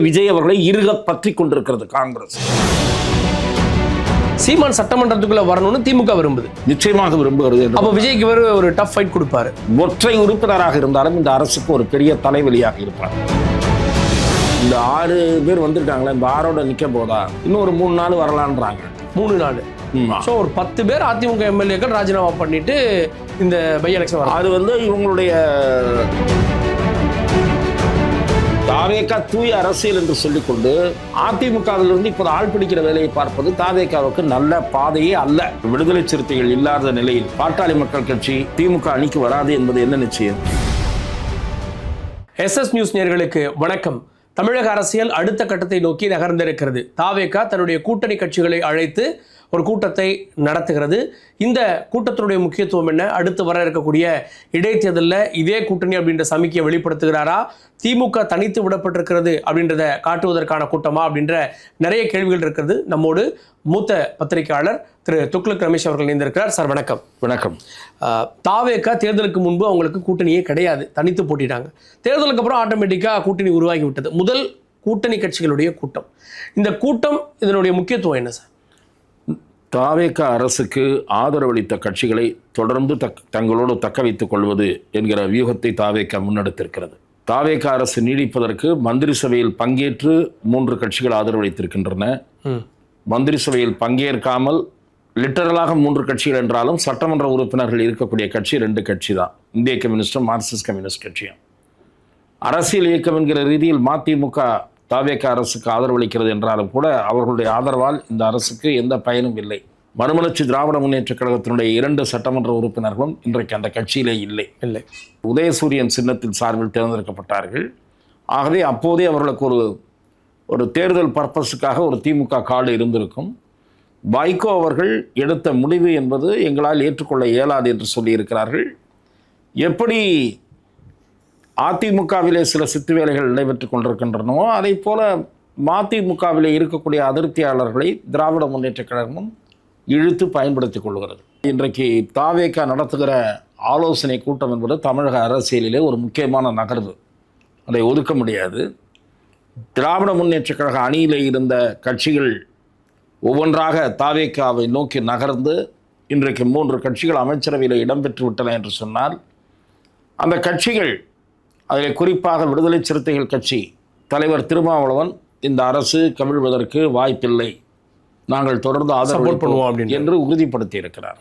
விஜய் அவர்களை இறுக பற்றி கொண்டிருக்கிறது காங்கிரஸ். சீமான் சட்டமன்றத்துக்குள்ள வரணும்னு திமுக விரும்புது, நிச்சயமாக விரும்புகிறது. அப்ப விஜய்க்கு ஒரு டஃப் ஃபைட் கொடுப்பாரு. ஒற்றை உறுப்பினராக இருந்தாலும் இந்த அரசுக்கு ஒரு பெரிய தலைவலியாக இருப்பார். இந்த 6 பேர் வந்திருக்காங்களே, இந்த 6ஓட நிக்க போதா இன்னும் ஒரு 3 நாள் வரலான்றாங்க. 3 நாள். ஸோ ஒரு 10 பேர் அதிமுக எம்எல்ஏக்கள் ராஜினாமா பண்ணிட்டு இந்த பை எலெக்ஷன் வரும். அது இவங்களுடைய தாவேகா தூய அரசியல் என்று சொல்லிக்கொண்டு அதிமுகவிலிருந்து இப்போது ஆள் பிடிக்கிற வேலையை பார்ப்பது தாவேகாவுக்கு நல்ல பாதையே அல்ல. விடுதலை சிறுத்தைகள் இல்லாத நிலையில் பாட்டாளி மக்கள் கட்சி திமுக அணிக்கு வராது என்பது என்ன நிச்சயம்? SS நியூஸ் நேயர்களுக்கு வணக்கம். தமிழக அரசியல் அடுத்த கட்டத்தை நோக்கி நகர்ந்திருக்கிறது. தாவேகா தன்னுடைய கூட்டணி கட்சிகளை அழைத்து ஒரு கூட்டத்தை நடத்துகிறது. இந்த கூட்டத்தினுடைய முக்கியத்துவம் என்ன? அடுத்து வர இருக்கக்கூடிய இடைத்தேர்தலில் இதே கூட்டணி அப்படின்ற சமிக்கையை வெளிப்படுத்துகிறாரா, திமுக தனித்து விடப்பட்டிருக்கிறது அப்படின்றத காட்டுவதற்கான கூட்டமா அப்படின்ற நிறைய கேள்விகள் இருக்கிறது. நம்மோடு மூத்த பத்திரிகையாளர் திரு துக்ளக் ரமேஷ் அவர்கள் இணைந்திருக்கிறார். சார் வணக்கம். வணக்கம். தாவேகா தேர்தலுக்கு முன்பு அவங்களுக்கு கூட்டணியே கிடையாது, தனித்து போட்டிட்டாங்க. தேர்தலுக்கு அப்புறம் ஆட்டோமேட்டிக்காக கூட்டணி உருவாகி விட்டது. முதல் கூட்டணி கட்சிகளுடைய கூட்டம். இந்த கூட்டம் இதனுடைய முக்கியத்துவம் என்ன சார்? தாவேகா அரசுக்கு ஆதரவளித்த கட்சிகளை தொடர்ந்து தங்களோடு தக்க வைத்துக் கொள்வது என்கிற வியூகத்தை தாவேகா முன்னெடுத்திருக்கிறது. தாவேகா அரசு நீடிப்பதற்கு மந்திரி சபையில் பங்கேற்று 3 கட்சிகள் ஆதரவளித்திருக்கின்றன. மந்திரி சபையில் பங்கேற்காமல் லிட்டரலாக 3 கட்சிகள் என்றாலும் சட்டமன்ற உறுப்பினர்கள் இருக்கக்கூடிய கட்சி 2 கட்சி தான். இந்திய கம்யூனிஸ்டும் மார்க்சிஸ்ட் கம்யூனிஸ்ட் கட்சியும். அரசியல் இயக்கம் என்கிற ரீதியில் மதிமுக தாவேகா அரசுக்கு ஆதரவளிக்கிறது என்றாலும் கூட அவர்களுடைய ஆதரவால் இந்த அரசுக்கு எந்த பயனும் இல்லை. மறுமலர்ச்சி திராவிட முன்னேற்ற கழகத்தினுடைய 2 சட்டமன்ற உறுப்பினர்களும் இன்றைக்கு அந்த கட்சியிலே இல்லை. உதயசூரியன் சின்னத்தின் சார்பில் தேர்ந்தெடுக்கப்பட்டார்கள். ஆகவே அப்போதே அவர்களுக்கு ஒரு தேர்தல் பர்பஸுக்காக ஒரு திமுக கார்டு இருந்திருக்கும். வைகோ அவர்கள் எடுத்த முடிவு என்பது எங்களால் ஏற்றுக்கொள்ள இயலாது என்று சொல்லியிருக்கிறார்கள். எப்படி அதிமுகவிலே சில சித்து வேலைகள் நடைபெற்றுக் கொண்டிருக்கின்றனவோ அதை போல மதிமுகவிலே இருக்கக்கூடிய அதிருப்தியாளர்களை திராவிட முன்னேற்ற கழகமும் இழுத்து பயன்படுத்திக் கொள்கிறது. இன்றைக்கு தாவேகா நடத்துகிற ஆலோசனை கூட்டம் என்பது தமிழக அரசியலிலே ஒரு முக்கியமான நகர்வு. அதை ஒதுக்க முடியாது. திராவிட முன்னேற்ற கழக அணியிலே இருந்த கட்சிகள் ஒவ்வொன்றாக தாவேகாவை நோக்கி நகர்ந்து இன்றைக்கு 3 கட்சிகள் அமைச்சரவையில் இடம்பெற்று விட்டன என்று சொன்னால், அந்த கட்சிகள், அதில் குறிப்பாக விடுதலை சிறுத்தைகள் கட்சி தலைவர் திருமாவளவன் இந்த அரசு கவிழ்வதற்கு வாய்ப்பில்லை, நாங்கள் தொடர்ந்து ஆதரவு பண்ணுவோம் என்று உறுதிப்படுத்தி இருக்கிறார்.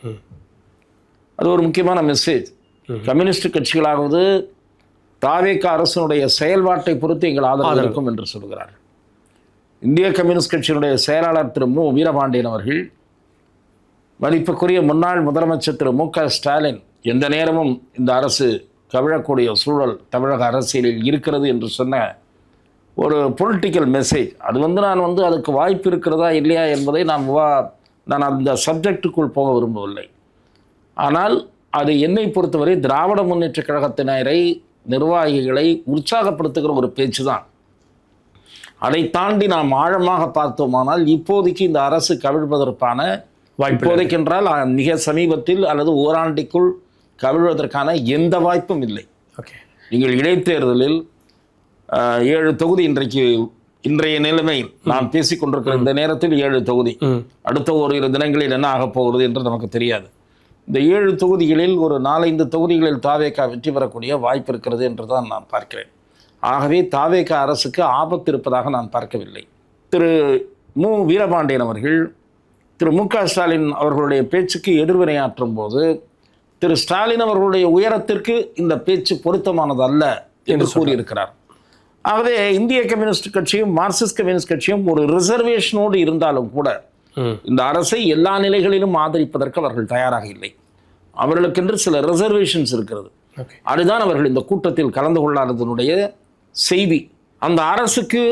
அது ஒரு முக்கியமான மெசேஜ். கம்யூனிஸ்ட் கட்சிகளாவது தாவேகா அரசினுடைய செயல்பாட்டை பொறுத்து எங்கள் ஆதரவு இருக்கும் என்று சொல்கிறார். இந்திய கம்யூனிஸ்ட் கட்சியினுடைய செயலாளர் திரு மு வீரபாண்டியன் அவர்கள், மதிப்புக்குரிய முன்னாள் முதலமைச்சர் திரு மு க ஸ்டாலின் எந்த நேரமும் இந்த அரசு கவிழக்கூடிய சூழல் தமிழக அரசியலில் இருக்கிறது என்று சொன்ன ஒரு பொலிட்டிக்கல் மெசேஜ். அது நான் அதுக்கு வாய்ப்பு இருக்கிறதா இல்லையா என்பதை நான் அந்த சப்ஜெக்டுக்குள் போக விரும்பவில்லை. ஆனால் அது என்னை பொறுத்தவரை திராவிட முன்னேற்ற கழகத்தினரை, நிர்வாகிகளை உற்சாகப்படுத்துகிற ஒரு பேச்சு தான். அதை தாண்டி நாம் ஆழமாக பார்த்தோமானால் இப்போதைக்கு இந்த அரசு கவிழ்வதற்கான இப்போதைக்கென்றால் மிக சமீபத்தில் அல்லது ஓராண்டிக்குள் கவிழ்வதற்கான எந்த வாய்ப்பும் இல்லை. நீங்கள் இடைத்தேர்தலில் 7 தொகுதி இன்றைய நிலைமையில் நாம் பேசிக்கொண்டிருக்கிற இந்த நேரத்தில் 7 தொகுதி, அடுத்த ஓரிரு தினங்களில் என்ன ஆகப் போகிறது என்று நமக்கு தெரியாது. இந்த 7 தொகுதிகளில் ஒரு 4-5 தொகுதிகளில் தாவேகா வெற்றி பெறக்கூடிய வாய்ப்பு இருக்கிறது என்று தான் நான் பார்க்கிறேன். ஆகவே தாவேகா அரசுக்கு ஆபத்து இருப்பதாக நான் பார்க்கவில்லை. திரு மு வீரபாண்டியன் அவர்கள் திரு மு க ஸ்டாலின் அவர்களுடைய பேச்சுக்கு எதிர்வினையாற்றும் போது திரு ஸ்டாலின் அவர்களுடைய உயரத்திற்கு இந்த பேச்சு பொருத்தமானது அல்ல என்று கூறியிருக்கிறார். ஆகவே இந்திய கம்யூனிஸ்ட் கட்சியும் மார்க்சிஸ்ட் கம்யூனிஸ்ட் கட்சியும் ஒரு ரிசர்வேஷனோடு இருந்தாலும் கூட இந்த அரசை எல்லா நிலைகளிலும் ஆதரிப்பதற்கு அவர்கள் தயாராக இல்லை. அவர்களுக்கென்று சில ரிசர்வேஷன்ஸ் இருக்கிறது. அதுதான் அவர்கள் இந்த கூட்டத்தில் கலந்து கொள்ளாததனுடைய செய்தி. அந்த அரசுக்கு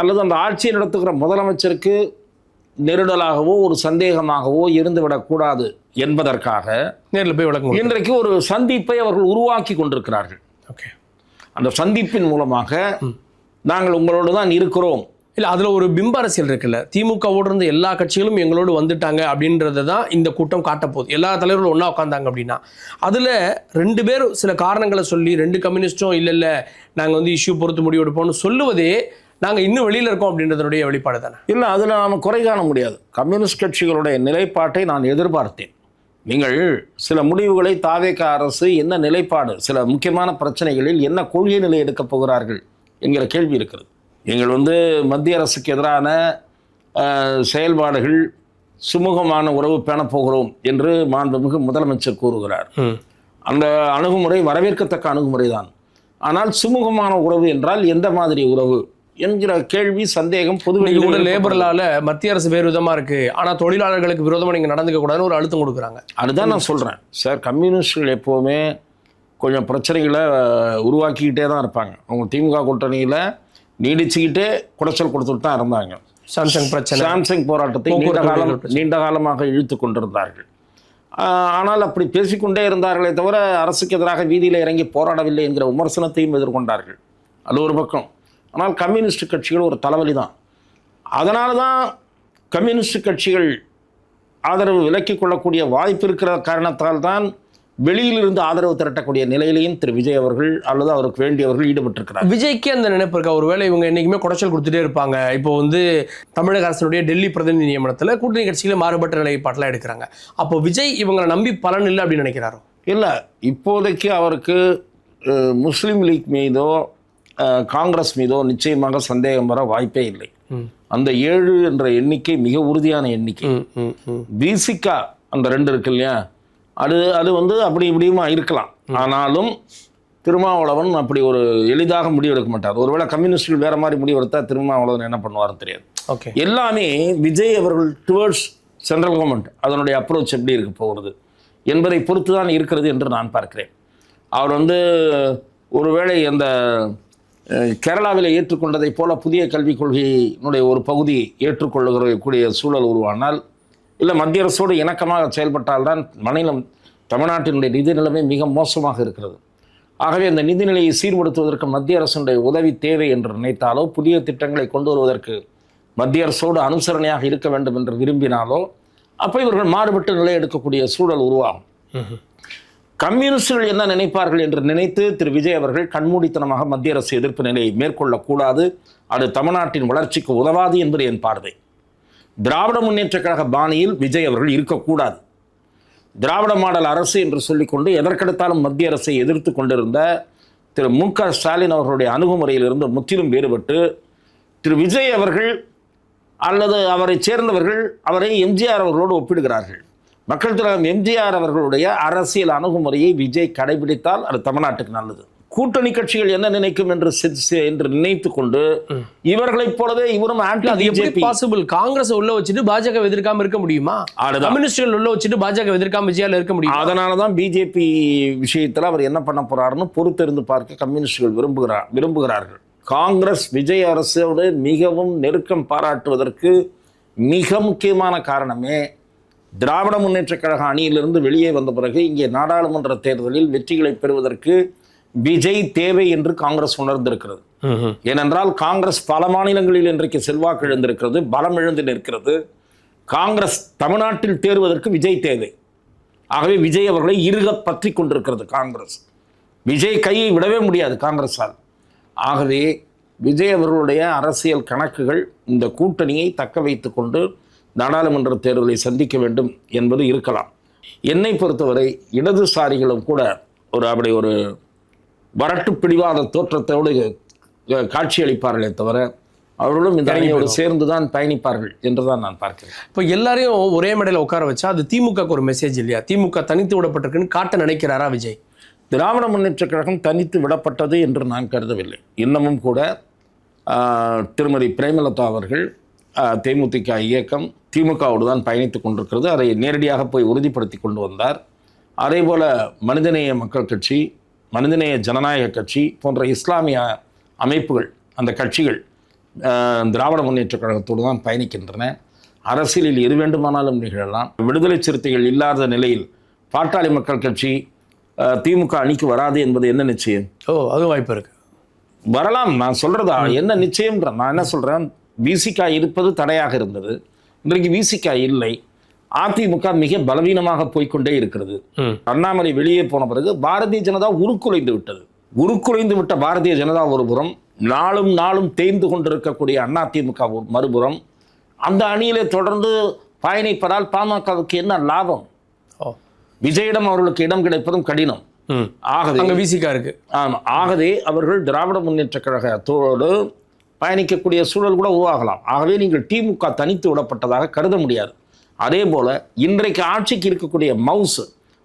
அல்லது அந்த ஆட்சியை நடத்துகிற முதலமைச்சருக்கு நெருடலாகவோ ஒரு சந்தேகமாகவோ இருந்துவிடக்கூடாது என்பதற்காக நேரில் போய் வழங்க இன்றைக்கு ஒரு சந்திப்பை அவர்கள் உருவாக்கி கொண்டிருக்கிறார்கள். அந்த சந்திப்பின் மூலமாக நாங்கள் உங்களோடு தான் இருக்கிறோம். இல்லை, அதில் ஒரு பிம்ப அரசியல் இருக்குல்ல, திமுகவோடு இருந்த எல்லா கட்சிகளும் எங்களோடு வந்துட்டாங்க அப்படின்றது தான் இந்த கூட்டம் காட்டப்போகுது. எல்லா தலைவர்களும் ஒன்றா உட்காந்தாங்க அப்படின்னா அதில் 2 பேர் சில காரணங்களை சொல்லி 2 கம்யூனிஸ்டும் இல்லை நாங்கள் இஷ்யூ பொறுத்து முடிவெடுப்போம்னு சொல்லுவதே நாங்கள் இன்னும் வெளியில் இருக்கோம் அப்படின்றதுடைய வெளிப்பாடு தானே. இல்லை, அதில் நாம் குறை காண முடியாது. கம்யூனிஸ்ட் கட்சிகளுடைய நிலைப்பாட்டை நான் எதிர்பார்த்தேன். நீங்கள் சில முடிவுகளை தாவேக அரசு என்ன நிலைப்பாடு, சில முக்கியமான பிரச்சனைகளில் என்ன கொள்கை நிலை எடுக்கப் போகிறார்கள் என்கிற கேள்வி இருக்கிறது. நீங்கள் மத்திய அரசுக்கு எதிரான செயல்பாடுகள் சுமூகமான உறவு பேணப்போகிறோம் என்று மாண்புமிகு முதலமைச்சர் கூறுகிறார். அந்த அணுகுமுறை வரவேற்கத்தக்க அணுகுமுறை தான். ஆனால் சுமூகமான உறவு என்றால் எந்த மாதிரி உறவு என்கிற கேள்வி, சந்தேகம் பொதுவெளியில் லேபர்லால மத்திய அரசு வேறு விதமா இருக்கு, ஆனால் தொழிலாளர்களுக்கு விரோதமாக நீங்கள் நடந்துக்க கூடாதுன்னு ஒரு அழுத்தம் கொடுக்குறாங்க. அதுதான் நான் சொல்கிறேன் சார். கம்யூனிஸ்டுகள் எப்போவுமே கொஞ்சம் பிரச்சனைகளை உருவாக்கிக்கிட்டே தான் இருப்பாங்க. அவங்க திமுக கூட்டணியில் நீடிச்சுக்கிட்டே குடைச்சல் கொடுத்துட்டு தான் இருந்தாங்க. சாம்சங் போராட்டத்தை நீண்ட காலமாக இழுத்து கொண்டிருந்தார்கள். ஆனால் அப்படி பேசிக்கொண்டே இருந்தார்களே தவிர அரசுக்கு எதிராக வீதியில் இறங்கி போராடவில்லை என்கிற விமர்சனத்தையும் எதிர்கொண்டார்கள். அது ஒரு பக்கம். ஆனால் கம்யூனிஸ்ட் கட்சிகள் ஒரு தலைவலி தான். அதனால தான் கம்யூனிஸ்ட் கட்சிகள் ஆதரவு விலக்கிக் கொள்ளக்கூடிய வாய்ப்பு இருக்கிற காரணத்தால் தான் வெளியிலிருந்து ஆதரவு திரட்டக்கூடிய நிலையிலையும் திரு விஜய் அவர்கள் அல்லது அவருக்கு வேண்டியவர்கள் ஈடுபட்டிருக்கிறார். விஜய்க்கு அந்த நினைப்பு இருக்கா? ஒருவேளை இவங்க என்றைக்குமே குடைச்சல் கொடுத்துட்டே இருப்பாங்க. இப்போ தமிழக அரசுடைய டெல்லி பிரதிநிதி நியமனத்தில் கூட்டணி கட்சிகளை மாறுபட்ட நிலைப்பாட்டெல்லாம் எடுக்கிறாங்க. அப்போ விஜய் இவங்களை நம்பி பலன் இல்லை அப்படின்னு நினைக்கிறாரோ? இல்லை, இப்போதைக்கு அவருக்கு முஸ்லீம் லீக் மீதோ காங்கிரஸ் மீதோ நிச்சயமாக சந்தேகம் வர வாய்ப்பே இல்லை. அந்த 7 என்ற எண்ணிக்கை மிக உறுதியான எண்ணிக்கை. பிசிகா அந்த 2 இருக்கு இல்லையா, அது அப்படி இப்படியுமா இருக்கலாம். ஆனாலும் திருமாவளவன் அப்படி ஒரு எளிதாக முடிவெடுக்க மாட்டார். ஒருவேளை கம்யூனிஸ்டுகள் வேற மாதிரி முடிவெடுத்தா திருமாவளவன் என்ன பண்ணுவாருன்னு தெரியாது. எல்லாமே விஜய் அவர்கள் டுவர்ட்ஸ் சென்ட்ரல் கவர்மெண்ட் அதனுடைய அப்ரோச் எப்படி இருக்க போகிறது என்பதை பொறுத்து தான் இருக்கிறது என்று நான் பார்க்கிறேன். அவர் ஒருவேளை அந்த கேரளாவில் ஏற்றுக்கொண்டதை போல புதிய கல்விக் கொள்கையினுடைய ஒரு பகுதி ஏற்றுக்கொள்ளக்கூடிய சூழல் உருவானால், இல்லை மத்திய அரசோடு இணக்கமாக செயல்பட்டால்தான் தமிழ்நாட்டினுடைய நிதி நிலைமை மிக மோசமாக இருக்கிறது. ஆகவே அந்த நிதிநிலையை சீர்படுத்துவதற்கு மத்திய அரசுடைய உதவி தேவை என்று நினைத்தாலோ, புதிய திட்டங்களை கொண்டு வருவதற்கு மத்திய அரசோடு அனுசரணையாக இருக்க வேண்டும் என்று விரும்பினாலோ, அப்போ இவர்கள் மாறுபட்டு நிலை எடுக்கக்கூடிய சூழல் உருவாகும். கம்யூனிஸ்டுகள் என்ன நினைப்பார்கள் என்று நினைத்து திரு விஜய் அவர்கள் கண்மூடித்தனமாக மத்திய அரசு எதிர்ப்பு நிலையை மேற்கொள்ளக்கூடாது. அது தமிழ்நாட்டின் வளர்ச்சிக்கு உதவாது என்பது என் பார்வை. திராவிட முன்னேற்ற கழக பாணியில் விஜய் அவர்கள் இருக்கக்கூடாது. திராவிட மாடல் அரசு என்று சொல்லிக்கொண்டு எதற்கெடுத்தாலும் மத்திய அரசை எதிர்த்து கொண்டிருந்த திரு மு.க. ஸ்டாலின் அவர்களுடைய அணுகுமுறையிலிருந்து முற்றிலும் வேறுபட்டு திரு விஜய் அவர்கள் அல்லது அவரை சேர்ந்தவர்கள் அவரை எம்ஜிஆர் அவர்களோடு ஒப்பிடுகிறார்கள். மக்கள் திலகம் எம்ஜிஆர் அவர்களுடைய அரசியல் அணுகுமுறையை விஜய் கடைபிடித்தால் அது தமிழ்நாட்டுக்கு நல்லது. கூட்டணி கட்சிகள் என்ன நினைக்கும் என்று நினைத்து கொண்டு இவர்களைப் போலவே இவரும் காங்கிரஸ் உள்ள வச்சுட்டு பாஜக எதிர்க்காம இருக்க முடியுமா? கம்யூனிஸ்டுகள் உள்ள வச்சுட்டு பாஜக எதிர்க்காம விஜயால இருக்க முடியும். அதனாலதான் பிஜேபி விஷயத்தில் அவர் என்ன பண்ண போறாருன்னு பொறுத்திருந்து பார்க்க கம்யூனிஸ்டுகள் விரும்புகிறார்கள். காங்கிரஸ் விஜய் அரசோடு மிகவும் நெருக்கம் பாராட்டுவதற்கு மிக முக்கியமான காரணமே திராவிட முன்னேற்ற கழக அணியிலிருந்து வெளியே வந்த பிறகு இங்கே நாடாளுமன்ற தேர்தலில் வெற்றிகளை பெறுவதற்கு விஜய் தேவை என்று காங்கிரஸ் உணர்ந்திருக்கிறது. ஏனென்றால் காங்கிரஸ் பல மாநிலங்களில் இன்றைக்கு செல்வாக்கு இழந்திருக்கிறது, பலம் இழந்து நிற்கிறது. காங்கிரஸ் தமிழ்நாட்டில் தேர்வதற்கு விஜய் தேவை. ஆகவே விஜய் அவர்களை இறுக பற்றி கொண்டிருக்கிறது காங்கிரஸ். விஜய் கையை விடவே முடியாது காங்கிரஸால். ஆகவே விஜய் அவர்களுடைய அரசியல் கணக்குகள் இந்த கூட்டணியை தக்க வைத்து கொண்டு நாடாளுமன்ற தேர்தலை சந்திக்க வேண்டும் என்பது இருக்கலாம். என்னை பொறுத்தவரை இடதுசாரிகளும் கூட அப்படி ஒரு வரட்டு பிடிவாத தோற்றத்தோடு காட்சியளிப்பார்களே தவிர அவர்களும் இந்த அணியோடு சேர்ந்து தான் பயணிப்பார்கள் என்றுதான் நான் பார்க்கிறேன். இப்போ எல்லாரையும் ஒரே மேடையில் உட்கார வச்சா அது திமுக ஒரு மெசேஜ் இல்லையா? திமுக தனித்து விடப்பட்டிருக்குன்னு காட்ட நினைக்கிறாரா விஜய்? திராவிட முன்னேற்ற கழகம் தனித்து விடப்பட்டது என்று நான் கருதவில்லை. இன்னமும் கூட திருமதி பிரேமலதா அவர்கள் தேமுதிக இயக்கம் திமுகவோடு தான் பயணித்து கொண்டிருக்கிறது. அதை நேரடியாக போய் உறுதிப்படுத்தி கொண்டு வந்தார். அதே போல் மனிதநேய மக்கள் கட்சி, மனிதநேய ஜனநாயக கட்சி போன்ற இஸ்லாமிய அமைப்புகள், அந்த கட்சிகள் திராவிட முன்னேற்ற கழகத்தோடு தான் பயணிக்கின்றன. அரசியலில் எது வேண்டுமானாலும் நிகழலாம். விடுதலை சிறுத்தைகள் இல்லாத நிலையில் பாட்டாளி மக்கள் கட்சி திமுக அணிக்கு வராது என்பது என்ன நிச்சயம்? அது வாய்ப்பு இருக்கு, வரலாம். நான் சொல்றதா என்ன நிச்சயம்ன்ற நான் என்ன சொல்றேன், விசிகா இருப்பது தடையாக இருந்தது. இன்றைக்கு விசிகா இல்லை. அதிமுக மிக பலவீனமாக போய்கொண்டே இருக்கிறது. அண்ணாமலை வெளியே போன பிறகு பாரதிய ஜனதா உருக்குலைந்து விட்டது. உருக்குலைந்து விட்ட பாரதிய ஜனதா ஒரு புறம், நாளும் நாளும் தேய்ந்து கொண்டிருக்கக்கூடிய அதிமுக மறுபுறம் அந்த அணியிலே தொடர்ந்து பயணிப்பதால் பாமகவுக்கு என்ன லாபம்? விஜயிடம் அவர்களுக்கு இடம் கிடைப்பதும் கடினம். ஆகவே விசிகா இருக்கு. ஆமாம், ஆகவே அவர்கள் திராவிட முன்னேற்ற கழகத்தோடு பயணிக்கக்கூடிய சூழல் கூட உருவாகலாம். ஆகவே நீங்கள் திமுக தனித்து விடப்பட்டதாக கருத முடியாது. அதே போல இன்றைக்கு ஆட்சிக்கு இருக்கக்கூடிய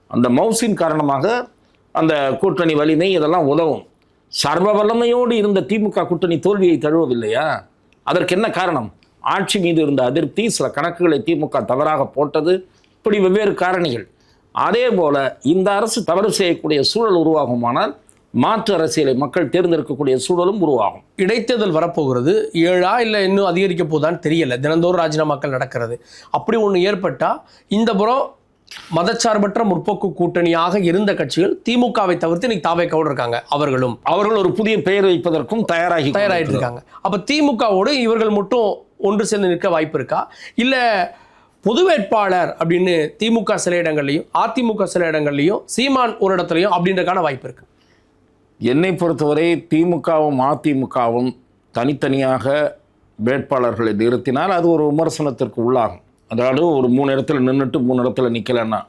அந்த மவுசின் காரணமாக அந்த கூட்டணி வலிமை இதெல்லாம் உதவும். சர்வ வல்லமையோடு இருந்த திமுக கூட்டணி தோல்வியை தழுவவில்லையா? அதற்கு என்ன காரணம்? ஆட்சி மீது இருந்த அதிருப்தி, சில கணக்குகளை திமுக தவறாக போட்டது, இப்படி வெவ்வேறு காரணிகள். அதே போல இந்த அரசு தவறு செய்யக்கூடிய சூழல் உருவாகுமானால் மாற்று அரசியலை மக்கள் தேர்ந்தெடுக்கக்கூடிய சூழலும் உருவாகும். இடைத்தேர்தல் வரப்போகிறது, 7 இல்லை இன்னும் அதிகரிக்க போதான்னு தெரியல. தினந்தோறும் ராஜினாமாக்கள் நடக்கிறது. அப்படி ஒன்று ஏற்பட்டா இந்த புறம் மதச்சார்பற்ற முற்போக்கு கூட்டணியாக இருந்த கட்சிகள் திமுகவை தவிர்த்து இன்னைக்கு தாவேக்காவோடு இருக்காங்க. அவர்கள் ஒரு புதிய பெயர் வைப்பதற்கும் தயாராகிட்டு இருக்காங்க. அப்ப திமுகவோடு இவர்கள் மட்டும் ஒன்று சேர்ந்து நிற்க வாய்ப்பு இருக்கா? இல்ல பொது வேட்பாளர் அப்படின்னு திமுக சில இடங்கள்லையும் அதிமுக சில இடங்கள்லையும் சீமான் ஒரு இடத்துலையும் அப்படின்றதுக்கான வாய்ப்பு இருக்கு? என்னை பொறுத்தவரை திமுகவும் அதிமுகவும் தனித்தனியாக வேட்பாளர்களை நிறுத்தினால் அது ஒரு விமர்சனத்திற்கு உள்ளாகும். அதாவது ஒரு 3 இடத்துல நின்றுட்டு 3 இடத்துல நிற்கலன்னா.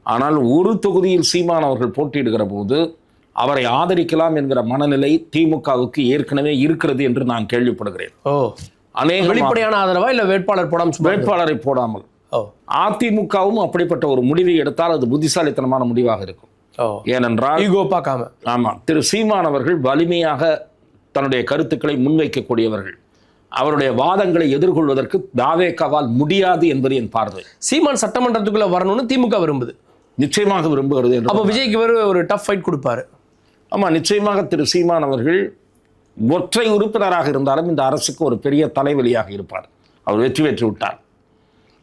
ஆனால் ஒரு தொகுதியில் சீமான் அவர்கள் போட்டியிடுகிற போது அவரை ஆதரிக்கலாம் என்கிற மனநிலை திமுகவுக்கு ஏற்கனவே இருக்கிறது என்று நான் கேள்விப்படுகிறேன். வெளிப்படையான ஆதரவா இல்ல வேட்பாளரை போடாமல் அதிமுகவும் அப்படிப்பட்ட ஒரு முடிவை எடுத்தால் அது புத்திசாலித்தனமான முடிவாக இருக்கும். ஏனென்றால் ஆமா, திரு சீமான் அவர்கள் வலிமையாக தன்னுடைய கருத்துக்களை முன்வைக்கக்கூடியவர்கள். அவருடைய வாதங்களை எதிர்கொள்வதற்கு தாவேக்காவால் முடியாது என்பது என் பார்வை. சீமான் சட்டமன்றத்துக்குள்ள வரணும்னு திமுக விரும்புது, நிச்சயமாக விரும்புகிறது. அப்ப விஜய்க்கு ஒரு டஃப் ஃபைட் கொடுப்பாரு. ஆமா, நிச்சயமாக திரு சீமான் அவர்கள் ஒற்றை உறுப்பினராக இருந்தாலும் இந்த அரசுக்கு ஒரு பெரிய தலைவலியாக இருப்பார். அவர் வெற்றி பெற்று விட்டார்.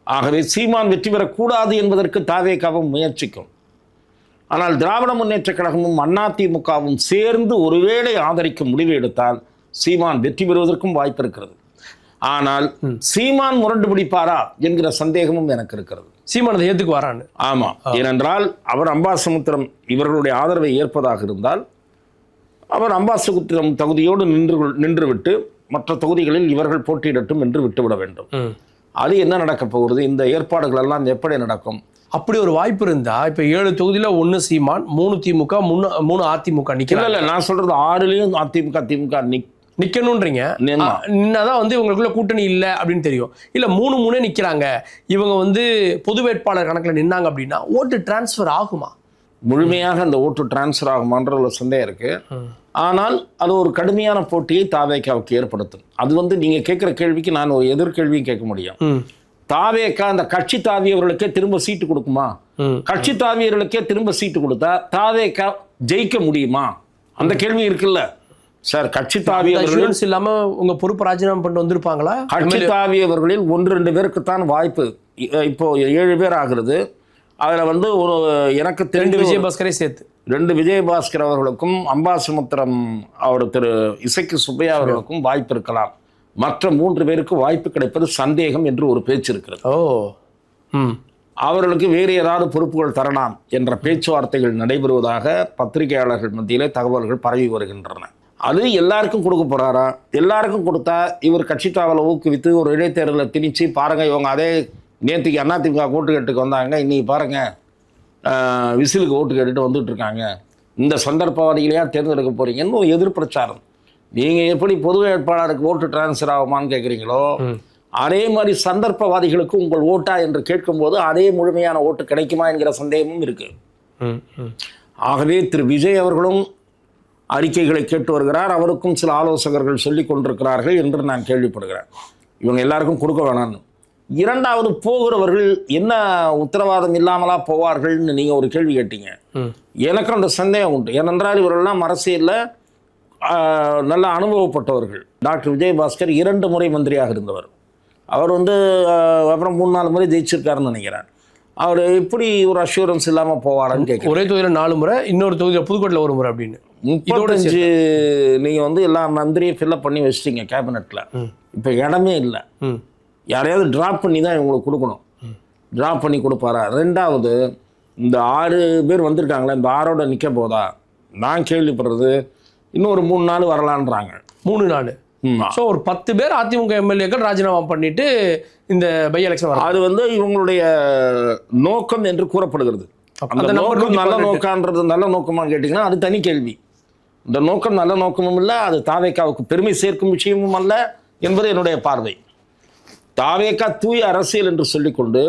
ஆகவே சீமான் வெற்றி பெறக்கூடாது என்பதற்கு தாவேக்காவும் முயற்சிக்கும். ஆனால் திராவிட முன்னேற்ற கழகமும் அதிமுகவும் சேர்ந்து ஒருவேளை ஆதரிக்கும் முடிவு எடுத்தால் சீமான் வெற்றி பெறுவதற்கும் வாய்ப்பு இருக்கிறது. ஆனால் சீமான் முரண்டு பிடிப்பாரா என்கிற சந்தேகமும் எனக்கு இருக்கிறது. சீமான் ஏத்துக்கு வரான்னு. ஆமா, ஏனென்றால் அவர் அம்பாசமுத்திரம் இவர்களுடைய ஆதரவை ஏற்பதாக இருந்தால் அவர் அம்பாசமுத்திரம் தகுதியோடு நின்றுவிட்டு மற்ற தொகுதிகளில் இவர்கள் போட்டியிடட்டும் என்று விட்டுவிட வேண்டும். அது என்ன நடக்க போகிறது? இந்த ஏற்பாடுகள் எல்லாம் எப்படி நடக்கும்? அப்படி ஒரு வாய்ப்பு இருந்தா இப்ப 7 தொகுதியில 1 சீமான், 3 திமுக, 3 அதிமுக நிக்கல. இல்ல, நான் சொல்றது 6லயும் அதிமுக திமுக நிக்கணும்ன்றீங்க. நின்னாதான் இவங்களுக்குள்ள கூட்டணி இல்ல அப்படின்னு தெரியும். இல்ல 3 நிக்கிறாங்க, இவங்க பொது வேட்பாளர் கணக்குல நின்னாங்க அப்படின்னா ஓட்டு டிரான்ஸ்ஃபர் ஆகுமா? முழுமையாக அந்த ஓட்டு டிரான்ஸ்ஃபர் ஆகுமான்ற ஒரு சந்தேகம் இருக்கு. ஆனால் அது ஒரு கடுமையான போட்டியை தாவேக்காவுக்கு ஏற்படுத்தும். அது நீங்க கேட்கிற கேள்விக்கு நான் ஒரு எதிர்கேள்வியும் கேட்க முடியும். தாவேக்கா அந்த கட்சி தாவியவர்களுக்கே திரும்ப சீட்டு கொடுக்குமா? கட்சி தாவியவர்களுக்கே திரும்ப சீட்டு கொடுத்தா தாவேக்கா ஜெயிக்க முடியுமா? அந்த கேள்வி இருக்குல்ல சார். கட்சி தாவியவர்கள் இல்லாம உங்க பொறுப்பு ராஜினாமா பண்ணிட்டு வந்திருப்பாங்களா? கட்சி தாவியவர்களில் 1-2 பேருக்குத்தான் வாய்ப்பு. இப்போ 7 பேர் ஆகிறது. அதுல ஒரு எனக்கு தெரிஞ்ச விஜயபாஸ்கரை சேர்த்து 2 விஜயபாஸ்கர் அவர்களுக்கும் அம்பாசமுத்திரம் அவர் திரு இசைக்கு சுப்பையா அவர்களுக்கும் வாய்ப்பு இருக்கலாம். மற்ற 3 பேருக்கு வாய்ப்பு கிடைப்பது சந்தேகம் என்று ஒரு பேச்சு இருக்கிறது. அவர்களுக்கு வேறு ஏதாவது பொறுப்புகள் தரலாம் என்ற பேச்சுவார்த்தைகள் நடைபெறுவதாக பத்திரிகையாளர்கள் மத்தியிலே தகவல்கள் பரவி வருகின்றன. அது எல்லாருக்கும் கொடுக்க போறாரா? எல்லாருக்கும் கொடுத்தா இவர் கட்சி தாவலை ஊக்குவித்து ஒரு இடைத்தேர்தலில் திணிச்சு பாருங்க, இவங்க அதே நேற்றுக்கு அதிமுக ஓட்டு கேட்டுக்கு வந்தாங்க, இன்னைக்கு பாருங்க விசிலுக்கு ஓட்டு கேட்டுட்டு வந்துட்டு இருக்காங்க, இந்த சந்தர்ப்பவாதிகளையா தேர்ந்தெடுக்க போறீங்கன்னு ஒரு எதிர்பிரச்சாரம். நீங்க எப்படி பொது வேட்பாளருக்கு ஓட்டு டிரான்ஸ்ஃபர் ஆகுமான்னு கேட்குறீங்களோ அதே மாதிரி சந்தர்ப்பவாதிகளுக்கு உங்கள் ஓட்டா என்று கேட்கும்போது அதே முழுமையான ஓட்டு கிடைக்குமா என்கிற சந்தேகமும் இருக்கு. ஆகவே திரு விஜய் அவர்களும் அறிக்கைகளை கேட்டு வருகிறார். அவருக்கும் சில ஆலோசகர்கள் சொல்லி கொண்டிருக்கிறார்கள் என்று நான் கேள்விப்படுகிறேன். இவங்க எல்லாருக்கும் கொடுக்க வேணாம்னு. இரண்டாவது, போகிறவர்கள் என்ன உத்தரவாதம் இல்லாமலா போவார்கள்னு நீங்க ஒரு கேள்வி கேட்டீங்க. எனக்கு அந்த சந்தேகம் உண்டு. ஏனென்றால் இவரெல்லாம் அரசியலில் நல்ல அனுபவப்பட்டவர்கள். டாக்டர் விஜயபாஸ்கர் 2 முறை மந்திரியாக இருந்தவர். அவர் அப்புறம் 3-4 முறை ஜெயிச்சிருக்காருன்னு நினைக்கிறேன். அவர் எப்படி ஒரு அஷூரன்ஸ் இல்லாமல் போவாரான்னு கேட்க. ஒரே தொகுதியில் 4 முறை, இன்னொரு தொகுதியில் புதுக்கோட்டையில் 1 முறை அப்படின்னு 35 நீங்கள் எல்லா மந்திரியும் ஃபில்லப் பண்ணி வச்சிட்டீங்க கேபினெட்டில். இப்போ இடமே இல்லை. யாரையாவது ட்ராப் பண்ணி தான் இவங்களுக்கு கொடுக்கணும். ட்ராப் பண்ணி கொடுப்பாரா? ரெண்டாவது, இந்த 6 பேர் வந்திருக்காங்களே, இந்த 6ஓட நிற்க போதா? நான் கேள்விப்படுறது இன்னும் ஒரு 3 நாள் வரலான்றாங்க. 3-4. ஸோ ஒரு 10 பேர் அதிமுக எம்எல்ஏக்கள் ராஜினாமா பண்ணிட்டு இந்த பை எலெக்ஷன் வரும். அது வந்து இவங்களுடைய நோக்கம் என்று கூறப்படுகிறது. அந்த நோக்கம் நல்ல நோக்கம்ன்றது நல்ல நோக்கமானு கேட்டிங்கன்னா அது தனி கேள்வி. இந்த நோக்கம் நல்ல நோக்கமும் இல்லை, அது தாவேக்காவுக்கு பெருமை சேர்க்கும் விஷயமும் அல்ல என்பது என்னுடைய பார்வை. தாவேக்கா தூய அரசியல் என்று சொல்லிக்கொண்டு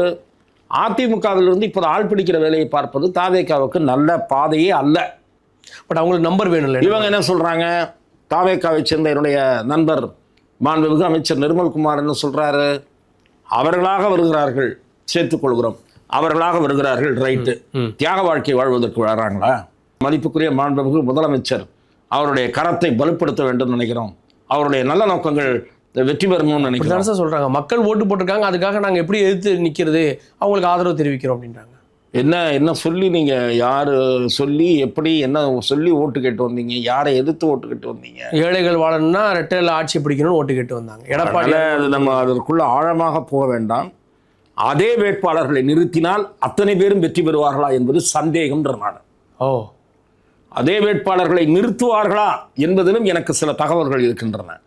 அதிமுகவிலிருந்து இப்போது ஆள் பிடிக்கிற வேலையை பார்ப்பது தாவேக்காவுக்கு நல்ல பாதையே அல்ல. பட் அவங்களுக்கு நம்பர் வேணும் இல்லை. இவங்க என்ன சொல்கிறாங்க, தாவேக்காவை சேர்ந்த என்னுடைய நண்பர் மாண்புமிகு அமைச்சர் நிர்மல்குமார் என்ன சொல்கிறாரு, அவர்களாக வருகிறார்கள் சேர்த்துக்கொள்கிறோம், அவர்களாக வருகிறார்கள் ரைட்டு, தியாக வாழ்க்கை வாழ்வதற்கு வராங்களா? மதிப்புக்குரிய மாண்புமிகு முதலமைச்சர் அவருடைய கரத்தை பலப்படுத்த வேண்டும் நினைக்கிறோம், அவருடைய நல்ல நோக்கங்கள் வெற்றி பெறணும்னு நினைக்கிறோம் சொல்றாங்க. மக்கள் ஓட்டு போட்டிருக்காங்க, அதுக்காக நாங்கள் எப்படி எதிர்த்து நிற்கிறது, அவங்களுக்கு ஆதரவு தெரிவிக்கிறோம் அப்படின்றாங்க. என்ன சொல்லி நீங்கள் யார் சொல்லி எப்படி என்ன சொல்லி ஓட்டு கேட்டு வந்தீங்க, யாரை எதிர்த்து ஓட்டு கேட்டு வந்தீங்க? ஏழைகள் வாழணும்னா ரெட்டையில ஆட்சி பிடிக்கணும்னு ஓட்டு கேட்டு வந்தாங்க. எடப்பாடி அது நம்ம அதற்குள்ள ஆழமாக போக வேண்டாம். அதே வேட்பாளர்களை நிறுத்தினால் அத்தனை பேரும் வெற்றி பெறுவார்களா என்பது சந்தேகம்ன்றனால. அதே வேட்பாளர்களை நிறுத்துவார்களா என்பதிலும் எனக்கு சில தகவல்கள் இருக்கின்றன.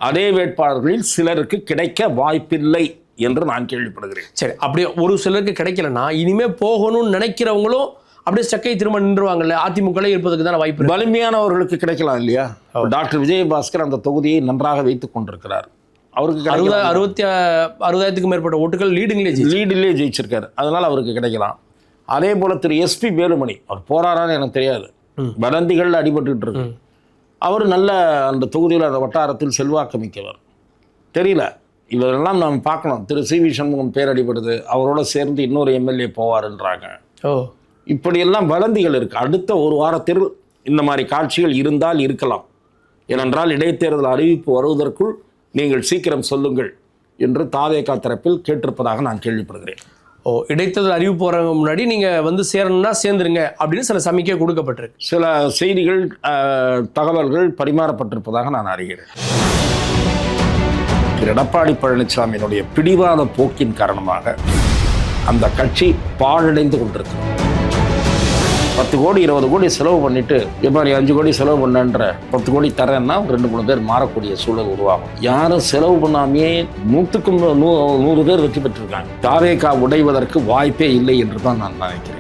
அதே வேட்பாளர்களில் சிலருக்கு கிடைக்க வாய்ப்பில்லை என்று நான் கேள்விப்படுகிறேன். சரி, அப்படியே ஒரு சிலருக்கு கிடைக்கலன்னா இனிமே போகணும்னு நினைக்கிறவங்களும் அப்படியே சக்கை திரும்ப நின்றுவாங்கல்ல, அதிமுக இருப்பதுக்கு தானே வாய்ப்பு. வலிமையானவர்களுக்கு கிடைக்கலாம் இல்லையா? டாக்டர் விஜயபாஸ்கர் அந்த தொகுதியை நன்றாக வைத்துக் கொண்டிருக்கிறார். அவருக்கு 60,000க்கும் மேற்பட்ட ஓட்டுகள் லீடிலே ஜெயிச்சிருக்காரு, அதனால அவருக்கு கிடைக்கலாம். அதே போல திரு எஸ்பி வேலுமணி, அவர் போறாரான்னு எனக்கு தெரியாது, வதந்திகள் அடிபட்டு இருக்கு. அவர் நல்ல அந்த தொகுதியில் அந்த வட்டாரத்தில் செல்வாக்கு மிக்கவர், தெரியல. இவரெல்லாம் நாம் பார்க்கணும். திரு சி.வி. சண்முகம் பேர் அடிபடுது, அவரோட சேர்ந்து இன்னொரு எம்எல்ஏ போவாருன்றாங்க. இப்படியெல்லாம் வதந்திகள் இருக்கு. அடுத்த ஒரு வாரத்தில் இந்த மாதிரி காட்சிகள் இருந்தால் இருக்கலாம். ஏனென்றால் இடைத்தேர்தல் அறிவிப்பு வருவதற்குள் நீங்கள் சீக்கிரம் சொல்லுங்கள் என்று தாவேகா தரப்பில் கேட்டிருப்பதாக நான் கேள்விப்படுகிறேன். இடைத்தேர்தல் அறிவிப்பு போறதுக்கு முன்னாடி நீங்க வந்து சேரணும்னா சேர்ந்துருங்க அப்படின்னு சில சமிக்கை கொடுக்கப்பட்டிருக்கு. சில செய்திகள் தகவல்கள் பரிமாறப்பட்டிருப்பதாக நான் அறிகிறேன். எடப்பாடி பழனிசாமியினுடைய பிடிவாத போக்கின் காரணமாக அந்த கட்சி பாழடைந்து கொண்டிருக்கிறது. 10 கோடி 20 கோடி செலவு பண்ணிட்டு இப்போ நீ 5 கோடி செலவு பண்ணன்ற 10 கோடி தரேன்னா 2-3 பேர் மாறக்கூடிய சூழல் உருவாகும். யாரும் செலவு பண்ணாமையே 100க்கு 100 பேர் வெற்றி பெற்றிருக்காங்க. தாவேகா உடைவதற்கு வாய்ப்பே இல்லை என்று தான் நான் நினைக்கிறேன்.